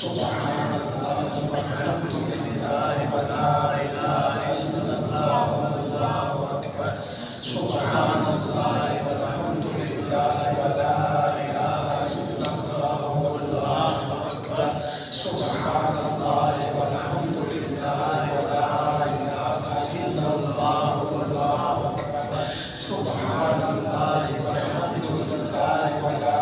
سبحان اللہ والحمد للہ ولا الہ الا اللہ واللہ اکبر سبحان اللہ والحمد للہ ولا الہ الا اللہ واللہ اکبر سبحان اللہ والحمد للہ ولا الہ الا اللہ واللہ اکبر سبحان اللہ والحمد للہ ولا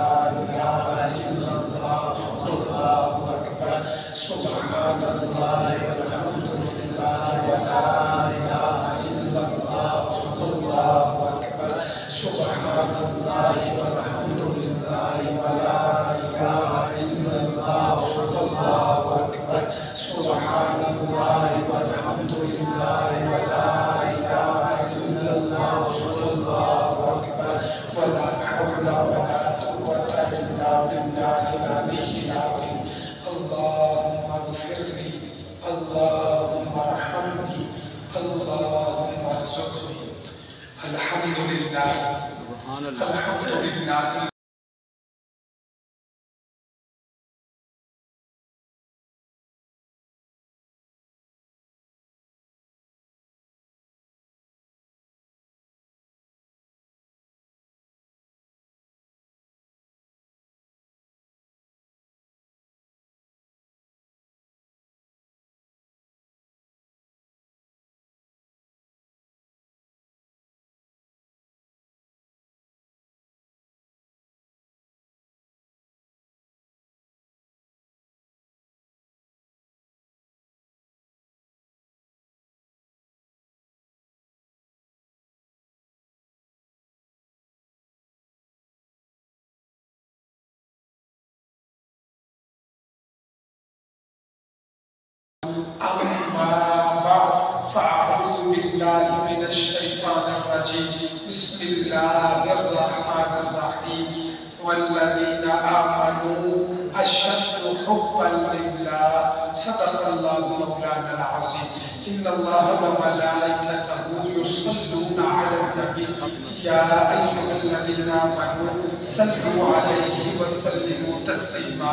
الہ الا اللہ واللہ اکبر سبحان اللہ والحمد للہ ولا الہ الا اللہ واللہ اکبر سبحان اللہ والحمد للہ ولا الہ الا اللہ واللہ اکبر سبحان اللہ والحمد للہ ولا الہ الا اللہ واللہ اکبر ولا حول ولا قوة الا باللہ العلی العظیم اللہم اغفر لی اللہم ارحمنی اللہم ارزقنی الحمدللہ الحمدللہ أما بعد فأعوذ بالله من الشيطان الرجيم بسم الله الرحمن الرحيم والذين آمنوا أشد حبا لله صدق الله مولانا العظيم إن الله وملائكته يصلون على النبي يا أيها الذين آمنوا صلوا عليه وسلموا تسليما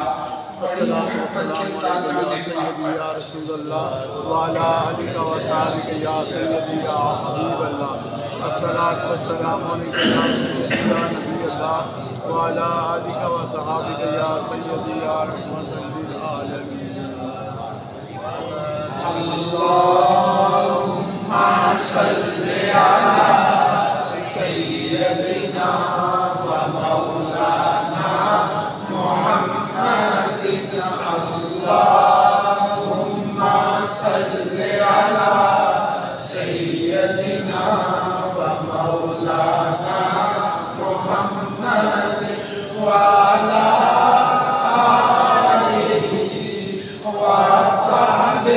بڑی محبت کے ساتھ یا رسول اللہ وعلا علیکہ وصحابہ یا سیدی یا حبیب اللہ الصلاة والسلام علیکہ یا سیدی یا نبی اللہ وعلا علیکہ وصحابہ یا سیدی یا رحمت للعالمین اللہم صلی علی سیدنا و مولانا محمد اللہم صلی علی سیدنا و مولانا محمد وعلی آلہ وصحبہ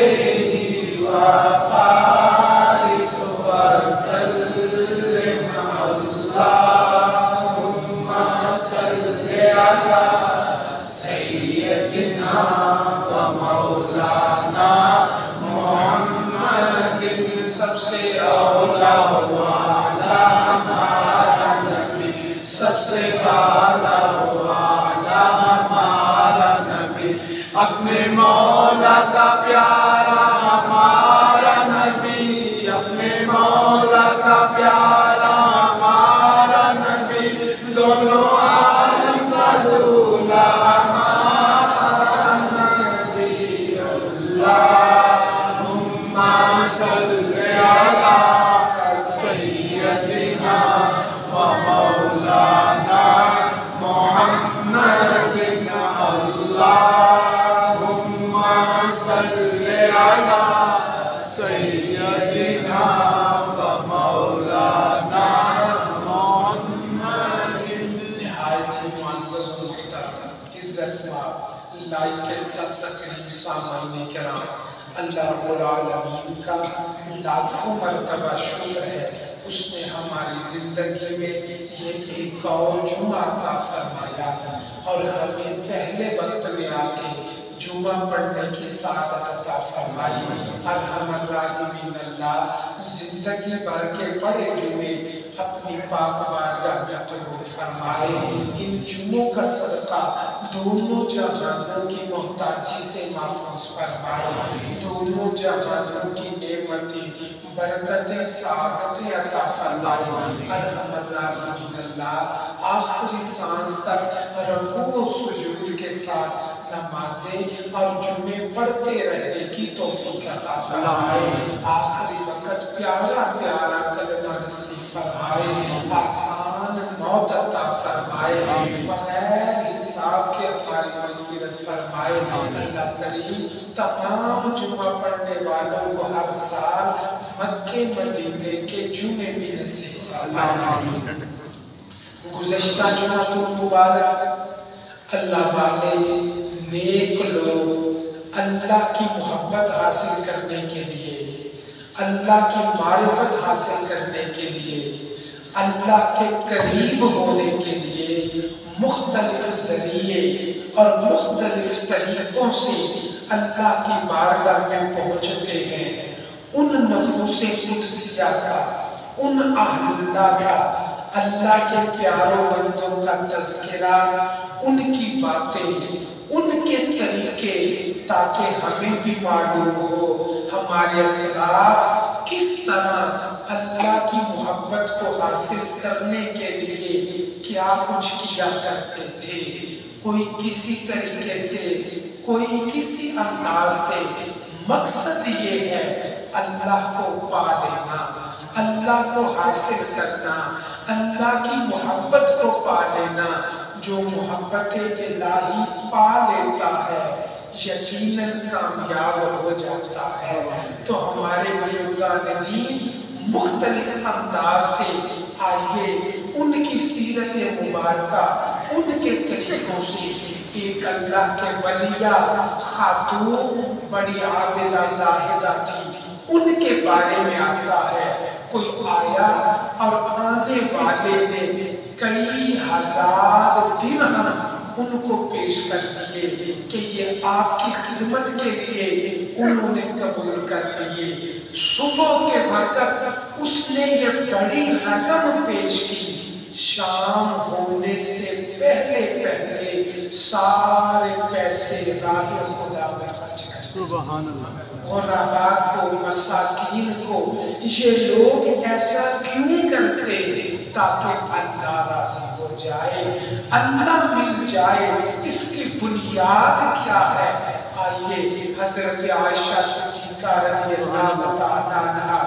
وبارک وسلم اللہم صلی علی سیدنا و مولانا محمد سب سے اولا والا ہمارا نبی سب سے بالا والا ہمارا نبی اپنے مولا کا پیارا ہمارا نبی اپنے مولا کا پیارا ہمارا نبی دونوں عالم کا دولہ صلی علی سیدنا و مولانا محمد اللہم صلی علی سیدنا و مولانا محمد نہایت ہی معزز و محترم عزت مآب لائق سب تقریب سامعین کرام اللہ رب العالمین کا لاکھوں مرتبہ شکر ہے اس نے ہماری زندگی میں یہ ایک اور جمعہ عطا فرمایا اور ہمیں پہلے وقت میں آکے جمعہ پڑھنے کی سعادت عطا فرمائی ارحم الراحمین اللہ زندگی بھر کے بڑے جمعے اپنی پاک بارگاہ میں قبول فرمائے۔ ان جمعوں کا صدقہ دونوں جہانوں کی محتاجی سے محفوظ فرمائے، دونوں جہانوں کی نعمتیں، برکتیں، سعادتیں عطا فرمائے۔ ارحم الراحمین اللہ آخری سانس تک رکوع و سجود کے ساتھ نمازیں اور جمعے پڑھتے رہنے کی توفیق عطا فرمائے۔ آخری وقت پیارا پیارا کلمہ نصیب فرمائے، آسان موت عطا فرمائے، بغیر حساب کے ہماری مغفرت فرمائے۔ اللہ کریم تمام جمعہ پڑھنے والوں کو ہر سال مکے مدینے کے جمعے بھی نصیب فرمائے۔ گزشتہ جمعہ المبارک اللہ والے نیک لوگ اللہ کی محبت حاصل کرنے کے لیے، اللہ کی معرفت حاصل کرنے کے لیے، اللہ کے قریب ہونے کے لیے مختلف ذریعے اور مختلف طریقوں سے اللہ کی بارگاہ میں پہنچتے ہیں۔ ان نفوس قدسیہ کا، ان اہل اللہ کا، اللہ کے پیاروں بندوں کا تذکرہ، ان کی باتیں، ان کے طریقے، تاکہ ہمیں بھی معلوم ہو ہمارے اسلاف کس طرح اللہ کی محبت کو حاصل کرنے کے لیے کیا کچھ کیا کرتے تھے۔ کوئی کسی طریقے سے، کوئی کسی انداز سے، مقصد یہ ہے اللہ کو پا لینا، اللہ کو حاصل کرنا، اللہ کی محبت کو پا لینا۔ جو محبت الہی پا لیتا ہے یقیناً کامیاب ہو جاتا ہے۔ تو ہمارے بزرگان دین مختلف انداز سے آئیے ان کی سیرت مبارکہ، ان کے طریقوں سے، ایک اللہ کے ولیہ خاتون بڑی عابدہ زاہدہ تھی، ان کے بارے میں آتا ہے۔ کوئی آیا اور آنے والے نے کئی ہزار درہم ان کو پیش کر دیے کہ یہ آپ کی خدمت کے لیے، انہوں نے قبول کر لیے۔ صبح کے وقت اس نے یہ بڑی رقم پیش کی، شام ہونے سے پہلے پہلے سارے پیسے راہ خدا میں خرچ کر دیے۔ سبحان اللہ۔ غرباء کو، مساکین کو، یہ لوگ ایسا کیوں کرتے؟ تاکہ اللہ راضی ہو جائے، اللہ مل جائے۔ اس کی بنیاد کیا ہے؟ آئیے حضرت عائشہ صدیقہ رضی اللہ تعالیٰ عنہا،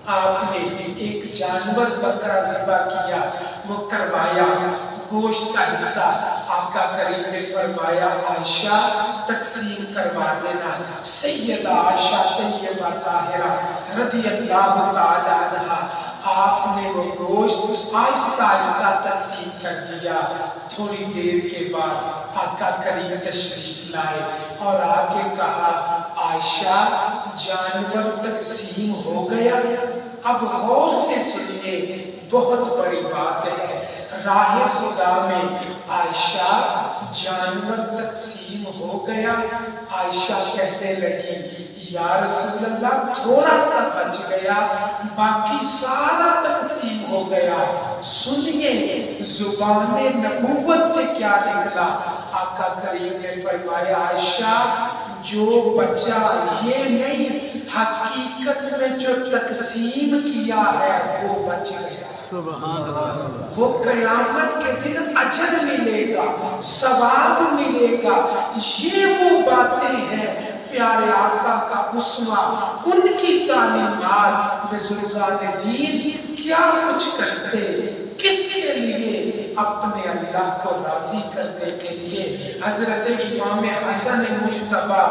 آپ نے ایک جانور بکرا ذبح کیا، وہ کروایا، گوشت کا حصہ آقا کریم نے فرمایا عائشہ تقسیم کروا دینا۔ سیدہ عائشہ طیبہ طاہرہ رضی اللہ تعالیٰ عنہا، آپ نے وہ گوشت آہستہ آہستہ تقسیم کر دیا۔ تھوڑی دیر کے بعد آقا کریم تشریف لائے اور آگے کہا عائشہ جانور تقسیم ہو گیا۔ اب غور سے سنیے، بہت بڑی بات ہے۔ راہ خدا میں عائشہ جانور تقسیم ہو گیا۔ عائشہ کہنے لگی یا رسول اللہ تھوڑا سا بچ گیا، باقی سارا تقسیم ہو گیا۔ سنیے زبان نبوت سے کیا نکلا۔ آقا کریم نے فرمایا عائشہ جو بچا یہ نہیں، حقیقت میں جو تقسیم کیا ہے وہ بچ گیا۔ سبحان اللہ۔ وہ قیامت کے دن اجر ملے گا، ثواب ملے گا۔ یہ وہ باتیں ہیں پیارے آقا کا اسوہ، ان کی تعلیمات۔ بزرگان دین کیا کچھ کرتے، کس کے لیے؟ اپنے اللہ کو راضی کرنے کے لیے۔ حضرت امام حسن مجتبیٰ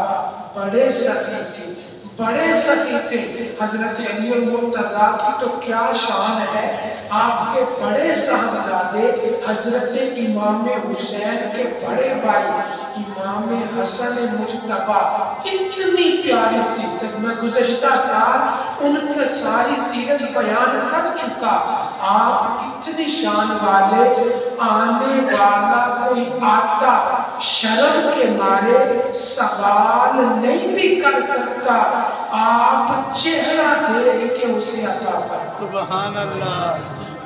بڑے سخی تھے، بڑے سخی تھے۔ حضرت علی المرتضیٰ کی تو کیا شان ہے، آپ کے بڑے صاحبزادے حضرت امام حسین کے بڑے بھائی امام حسن مجتبیٰ، اتنی پیاری سیرت، میں گزشتہ سال ان کے ساری سیرت بیان کر چکا۔ آپ اتنی شان والے، آنے والا کوئی آتا شرم کے مارے سوال نہیں بھی کر سکتا، آپ چہرہ دیکھ کے اسے عطا فرمائیں۔ سبحان اللہ۔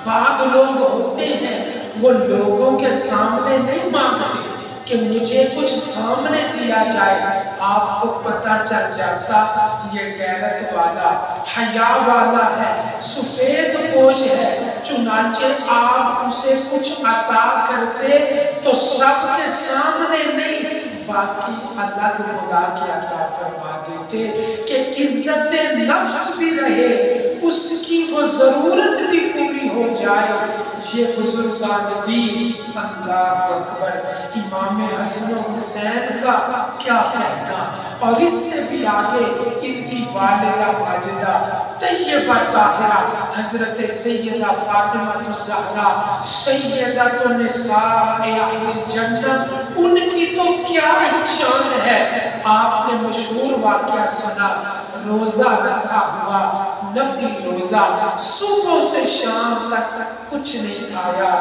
بعض لوگ ہوتے ہیں وہ لوگوں کے سامنے نہیں مانگتے کہ مجھے کچھ سامنے دیا جائے، آپ کو پتہ چل جاتا یہ غیرت والا حیا والا ہے، سفید پوش ہے، چنانچہ آپ اسے کچھ عطا کرتے تو سب کے سامنے نہیں باقی الگ بلا کے عطا فرما دیتے کہ عزت نفس بھی رہے، اس کی وہ ضرورت بھی پوری ہو جائے۔ یہ بزرگان دین، اللہ اکبر، امام حسن و حسین کا کیا کہنا، اور اس سے بھی آگے ان کی والدہ ماجدہ طیبہ طاہرہ حضرت سیدہ فاطمہ الزہرا سیدۃ نساء اہل الجنہ، ان کی تو کیا شان ہے۔ آپ نے مشہور واقعہ سنا، روزہ رکھا ہوا، نفلی روزہ، صبح سے شام تک کچھ نہیں کھایا،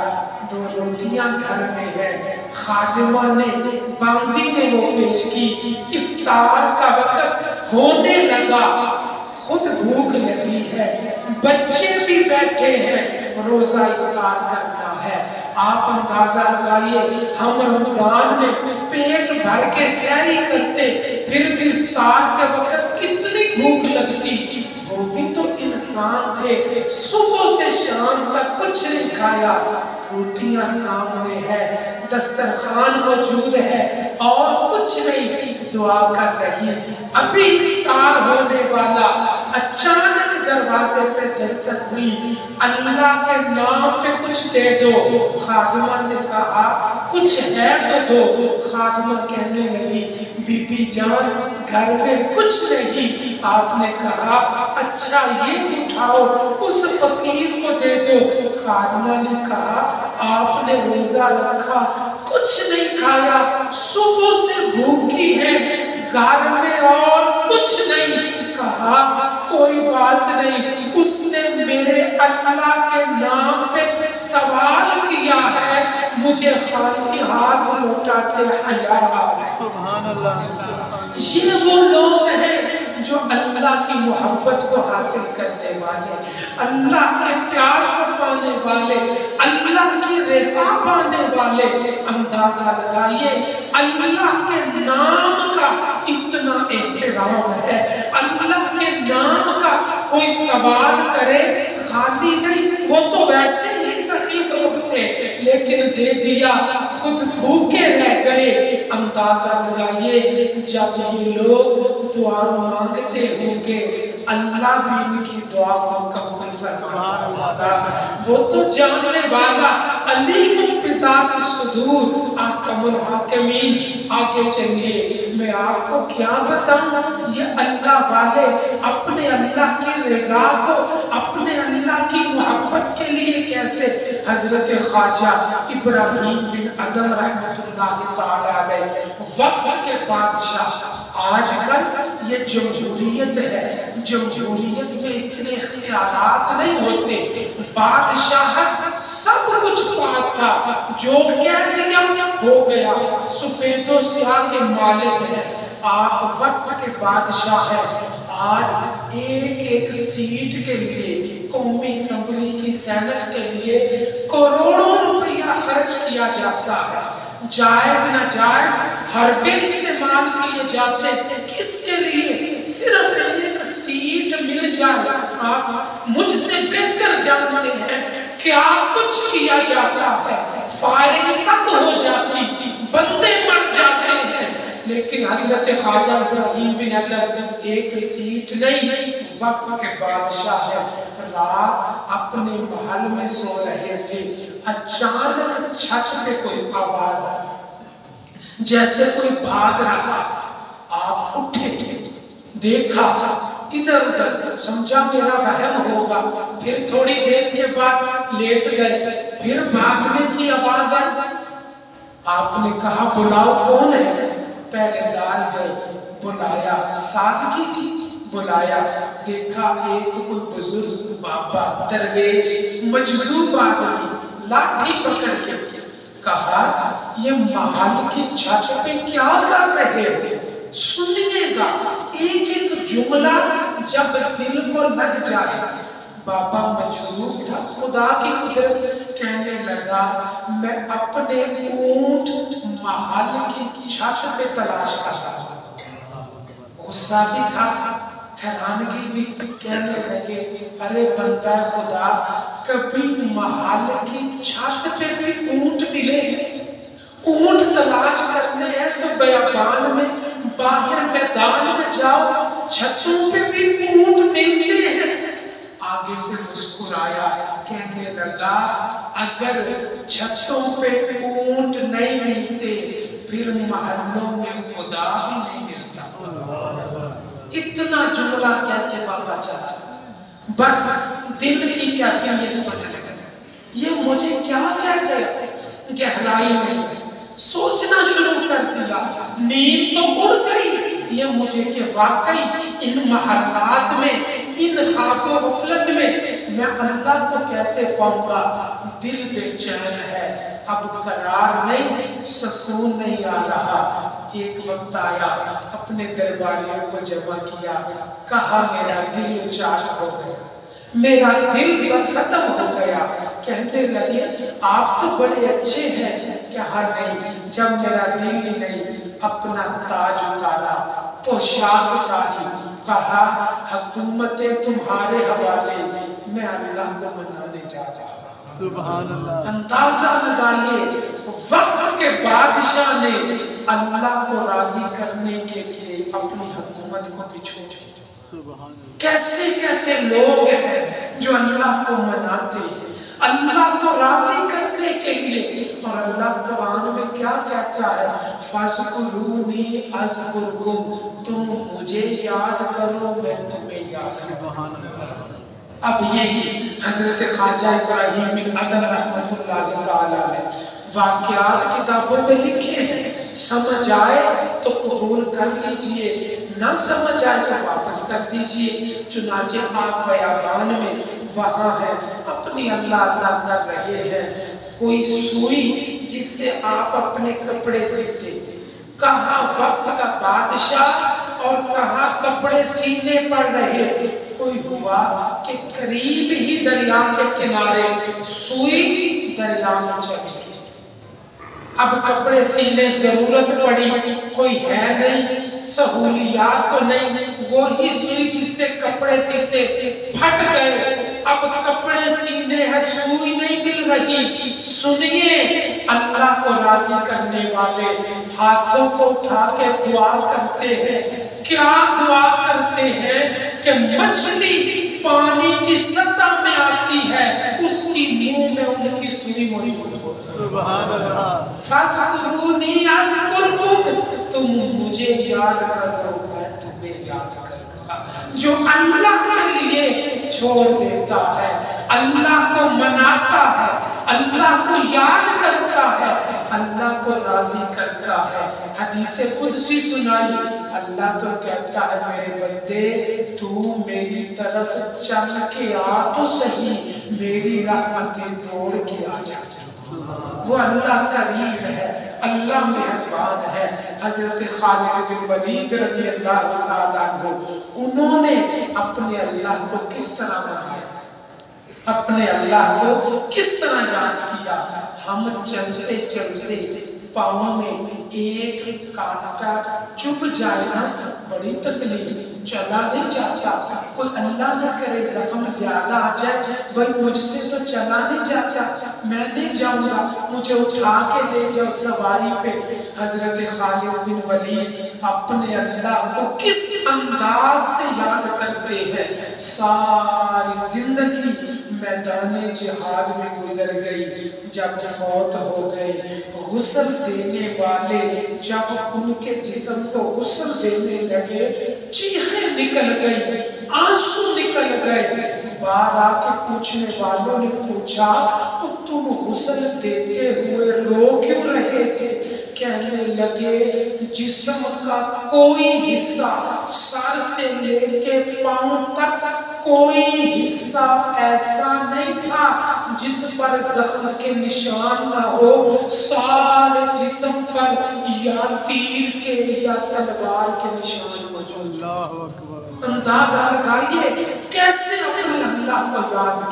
2 روٹیاں گھر میں ہے، خادمہ نے باندی نے وہ پیش کی، افطار کا وقت ہونے لگا، خود بھوک لگی ہے، بچے بھی بیٹھے ہیں، روزہ افطار کرنا ہے۔ آپ اندازہ لگائیے، ہم رمضان میں پیٹ بھر کے سحری کرتے، پھر بھی افطار کے وقت کتنی بھوک لگتی، وہ بھی تو انسان تھے، صبح سے شام تک کچھ نہیں کھایا، روٹیاں سامنے ہے، دسترخوان موجود ہے، اور کچھ نہیں، دعا کر رہی، ابھی افطار ہونے والا، اچانک دروازے پہ دستک ہوئی، اللہ کے نام پہ کچھ دے دو، خادمہ سے کہا کچھ ہے تو دو، خادمہ کہنے لگی بی بی جان گھر میں کچھ نہیں، آپ نے کہا اچھا یہ اٹھاؤ اس فقیر کو دے دو، خادمہ نے کہا آپ نے روزہ رکھا کچھ نہیں کھایا، صبح سے بھوکی ہے، گھر میں اور کچھ نہیں، کہا کوئی بات نہیں، اس نے میرے اللہ کے نام پہ سوال کیا ہے، مجھے خالی ہاتھ لوٹاتے حیا آئے۔ سبحان اللہ۔ یہ وہ لوگ ہیں جو اللہ کی محبت کو حاصل کرنے والے، اللہ کے پیار کو پانے والے، اللہ کی رضا پانے والے۔ اندازہ لگائیے اللہ کے نام کا اتنا احترام ہے، اللہ کے نام کا کوئی سوال کرے خالی نہیں، وہ تو ویسے ہی سخی لوگ تھے لیکن دے دیا، خود بھوکے رہ گئے۔ اندازہ لگائیے جب یہ لوگ دعا مانگتے ہوں گے اللہ بھی ان کی دعا کو قبول فرماتا ہوگا، وہ تو جاننے والا علیم بذات الصدور احکم الحاکمین۔ آگے چلیے میں آپ کو کیا بتاؤں، یہ اللہ والے اپنے اللہ کی رضا کو، اپنے اللہ کی محبت کے لیے کیسے، حضرت خواجہ ابراہیم بن ادم رحمت اللہ تعالیٰ علیہ وقت کے بادشاہ، آج کل یہ جمہوریت ہے، جمہوریت میں اتنے اختیارات نہیں ہوتے، بادشاہت سب کچھ پاس تھا، جو کہہ دیا ہو گیا، سفید و سیاہ کے مالک ہیں، آپ وقت کے بادشاہ ہیں۔ آج ایک سیٹ کے لیے، قومی اسمبلی کی سینٹ کے لیے کروڑوں روپیہ خرچ کیا جاتا ہے، جائز ناجائز حربے استعمال کیے جاتے، کس کے لیے؟ صرف ایک سیٹ مل جائے۔ آپ مجھ سے بہتر جانتے ہیں کیا کچھ کیا جاتا ہے، فائرنگ تک ہو جاتی، بندے مر جاتے ہیں، لیکن حضرت خواجہ ابراہیم بن ادم ایک سیٹ نہیں، وقت کے بادشاہ ہے، رات اپنے محل میں سو رہے تھے، اچانک چھت پہ کوئی آواز آئی، جیسے کوئی بھاگ رہا، آپ اٹھے، دیکھا ادھر ادھر، سمجھا میرا وہم ہوگا، پھر تھوڑی دیر کے بعد لیٹ گئے، پھر بھاگنے کی آواز آئی، آپ نے کہا بلاؤ کون ہے؟ پہلے دار گئے، بلایا، سادگی تھی، بلایا، دیکھا ایک کوئی بزرگ بابا درویش مجذوب آدمی لاٹھی پکڑ کے، کہا یہ محل کی چھت پہ کیا کر رہے ہو؟ سنیے گا ایک ایک جملہ جب دل کو لگ جائے۔ بابا مجذوب تھا، خود خدا کی قدرت، کہنے لگا میں اپنے اونٹ محل کی چھت پہ تلاش کر رہا ہوں۔ غصہ بھی تھا، حیرانگی بھی، کہنے لگے ارے بندہ خدا، کبھی محل کی چھت پہ بھی اونٹ ملے گے؟ اونٹ تلاش کرنے ہیں تو بیابان میں، باہر میدان میں جاؤ، چھتوں پہ بھی اونٹ ملتے ہیں۔ آگے سے مسکرایا، کہنے لگا اگر چھتوں پہ اونٹ نہیں ملتے پھر محلوں میں خدا بھی نہیں ملتا۔ اتنا جملہ کہہ کے بابا چاچا بس دل کی کیفیت بدل گئی۔ یہ مجھے کیا کہہ گیا؟ گہرائی میں سوچنا شروع کر دیا، نیند تو اڑ گئی یہ مجھے کہ واقعی ان محلات میں، ان خواب و غفلت میں میں اللہ کو کیسے پاؤں گا؟ دل بے چین ہے، اب قرار نہیں، سکون نہیں آ رہا۔ ایک وقت آیا، اپنے درباریوں کو جمع کیا، کہا میرا دل اچاٹ ہو گیا، میرا دل ختم ہو گیا۔ کہنے لگے آپ تو بڑے اچھے ہیں۔ کہا نہیں، جب میرا دل ہی نہیں، اپنا تاج اتارا، پوشاک اتاری، کہا حکومتیں تمہارے حوالے، میں اللہ کو منانے جا رہا ہوں۔ سبحان اللہ۔ اندازہ لگائیے، وقت کے بادشاہ نے اللہ کو راضی کرنے کے لیے اپنی حکومت کو بھی چھوڑ دیا۔ کیسے کیسے لوگ ہیں جو اللہ کو مناتے ہیں، اللہ کو راضی کرنے کے لیے، اور اللہ قرآن میں کیا کہتا ہے؟ فَاذْكُرُونِي أَذْكُرْكُمْ، تم مجھے یاد کرو میں تمہیں یاد کروں۔ اب یہی حضرت خواجہ ابراہیم بن ادم رحمت اللہ تعالیٰ نے واقعات کتابوں میں لکھے ہیں۔ سمجھ آئے تو قبول کر لیجئے، نہ سمجھ آئے تو واپس کر دیجئے۔ چنانچہ آپ بیابان میں وہاں ہیں، اپنی اللہ اللہ کر رہے ہیں، کوئی سوئی جس سے آپ اپنے کپڑے سیتے، کہاں وقت کا بادشاہ اور کہاں کپڑے سینے پڑ رہے۔ کوئی ہوا کہ قریب ہی دریا کے کنارے سوئی دریا میں چلی گئی، اب کپڑے سینے ضرورت پڑی، کوئی ہے نہیں، سہولیات تو نہیں، وہی سوئی جس سے کپڑے سیتے پھٹ گئے، اب کپڑے سینے ہیں، سوئی نہیں مل رہی۔ سنیے، اللہ کو راضی کرنے والے ہاتھوں کو اٹھا کے دعا کرتے ہیں۔ کیا دعا کرتے ہیں کہ مچھلی پانی کی سطح میں آتی ہے، اس کی منہ میں ان کی سوئی موجود ہوتی ہے۔ سبحان اللہ۔ فَاذْكُرُونِي أَذْكُرْكُمْ، تم مجھے یاد کرو میں تمہیں یاد کروں گا۔ جو اللہ کے لیے چھوڑ دیتا ہے، اللہ کو مناتا ہے، اللہ کو یاد کرتا ہے، اللہ کو راضی کرتا ہے۔ حدیث قدسی سنائی، اللہ تو کہتا ہے میرے بندے تو میری طرف چل کے آ تو صحیح، میری رحمتیں دوڑ کے آ جائے۔ وہ اللہ کریم ہے، اللہ مہربان ہے۔ حضرت خالد بن ولید رضی اللہ تعالیٰ عنہ، انہوں نے اپنے اللہ کو کس طرح منایا، اپنے اللہ کو کس طرح یاد کیا۔ ہم چلتے چلتے پاؤں میں ایک کانٹا چبھ جائے نا، بڑی تکلیف، چلا نہیں جاتا۔ کوئی اللہ نہ کرے زخم زیادہ آ جائے، بھائی مجھ سے تو چلا نہیں جاتا، میں نہیں جاؤں گا، مجھے اٹھا کے لے جاؤ سواری پہ۔ حضرت خالد بن ولید اپنے اللہ کو کس انداز سے یاد کرتے ہیں۔ ساری زندگی میدان جہاد میں گزر گئی، جب فوت ہو گئے، غسل دینے والے جب ان کے جسم کو غسل دینے لگے، چیخیں نکل گئی، آنسو نکل گئے۔ بار آ کے پوچھنے والوں نے پوچھا تم غسل دیتے ہوئے رو کیوں رہے تھے؟ کہنے لگے جسم کا کوئی حصہ، سر سے لے کے پاؤں تک کوئی حصہ ایسا نہیں تھا جس پر زخم کے نشان نہ ہو، سارے جسم پر یا تیر کے یا تلوار کے نشان موجود۔ اللہ اکبر۔ اندازہ لگائیے کیسے اپنے اللہ کو یاد